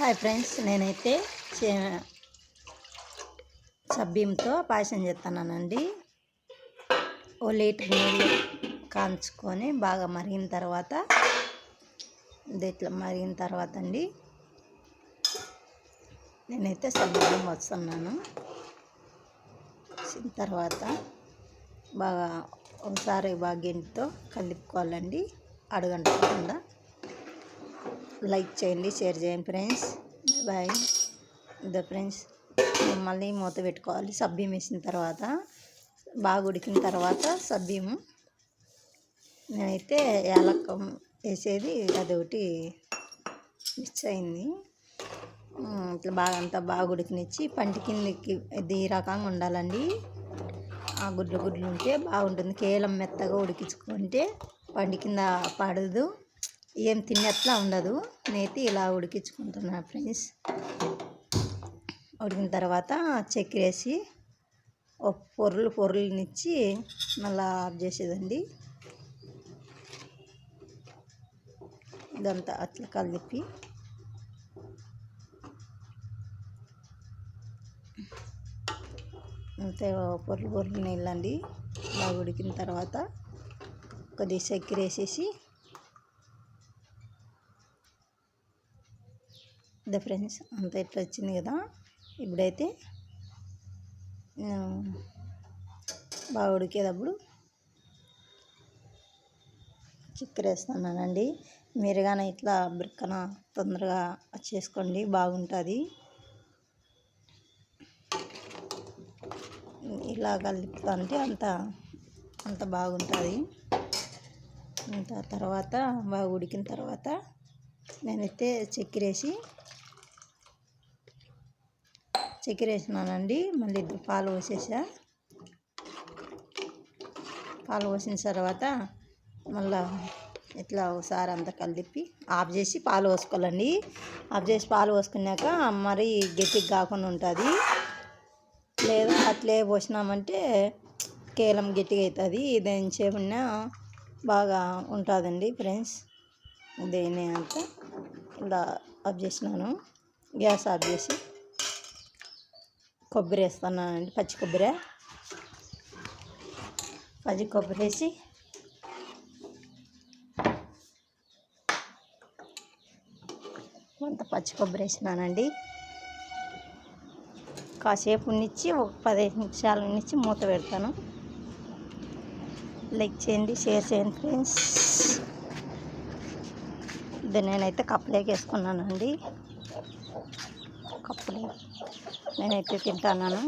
Hi friends, నేనైతే సబ్బియంతో పాయసం చేస్తున్నానండి. ఓ litre నీళ్ళు కాంచుకొని బాగా మరిగిన తర్వాత ఇట్లా మరిగిన తర్వాత అండి నేనైతే సబ్బియం వస్తున్నాను. వచ్చిన తర్వాత బాగా ఒకసారి బాగా గిన్నెతో కలుపుకోవాలండి, అడుగంటకుండా. లైక్ చేయండి, షేర్ చేయండి ఫ్రెండ్స్. బాయ్. ఇదో ఫ్రెండ్స్, మళ్ళీ మూత పెట్టుకోవాలి. సబ్బియం వేసిన తర్వాత బాగా ఉడికిన తర్వాత సబ్బియము నేనైతే యాలక్క వేసేది అదొకటి మిక్స్ అయింది. ఇట్లా బాగా అంతా బాగా ఉడికినిచ్చి పంటి కిందకి ఇది రకంగా ఉండాలండి. ఆ గుడ్లు ఉంటే బాగుంటుంది. కేవలం మెత్తగా ఉడికించుకుంటే పంటి కింద పడదు, ఏం తిన్నట్లా ఉండదు. నేనైతే ఇలా ఉడికించుకుంటున్నాను ఫ్రెండ్స్. ఉడికిన తర్వాత చక్కెర వేసి ఒక పొర్లునిచ్చి మళ్ళీ ఆఫ్ చేసేదండి. ఇదంతా అట్లా కలిపి అంతే పొర్లు నీళ్ళండి. బాగా ఉడికిన తర్వాత కొద్దిగా చక్కెర వేసేసి ఇదే ఫ్రెండ్స్, అంత ఇట్లా వచ్చింది కదా. ఇప్పుడైతే బాగా ఉడికేటప్పుడు చక్కెర వేస్తున్నానండి. మీరు కానీ ఇట్లా బిర్కన తొందరగా చేసుకోండి, బాగుంటుంది. ఇలా కలుపుతుంటే అంత బాగుంటుంది. తర్వాత బాగా ఉడికిన తర్వాత నేనైతే చక్కెర వేసినానండి. మళ్ళీ పాలు పోసిన తర్వాత మళ్ళీ ఇట్లా ఒకసారి అంతా కలిపి ఆఫ్ చేసి పాలు పోసుకోవాలండి. ఆఫ్ చేసి పాలు పోసుకున్నాక మరీ గట్టిగా కాకుండా ఉంటుంది. లేదా అట్లే పోసినామంటే కేవలం గట్టిగా అవుతుంది. దేని చేపన్నా బాగా ఉంటుందండి ఫ్రెండ్స్. దేని అంతా ఇలా ఆఫ్ చేసినాను. గ్యాస్ ఆఫ్ చేసి కొబ్బరి వేస్తున్నానండి. పచ్చి కొబ్బరి వేసి అంత పచ్చి కొబ్బరి వేసినానండి. కాసేపు ఉన్నిచ్చి ఒక 15 నిమిషాల నుంచి మూత పెడతాను. లైక్ చేయండి, షేర్ చేయండి ఫ్రెండ్స్. ఇది నేనైతే కప్పులోకి వేసుకున్నానండి. కప్పులో నేనైతే తింటాను.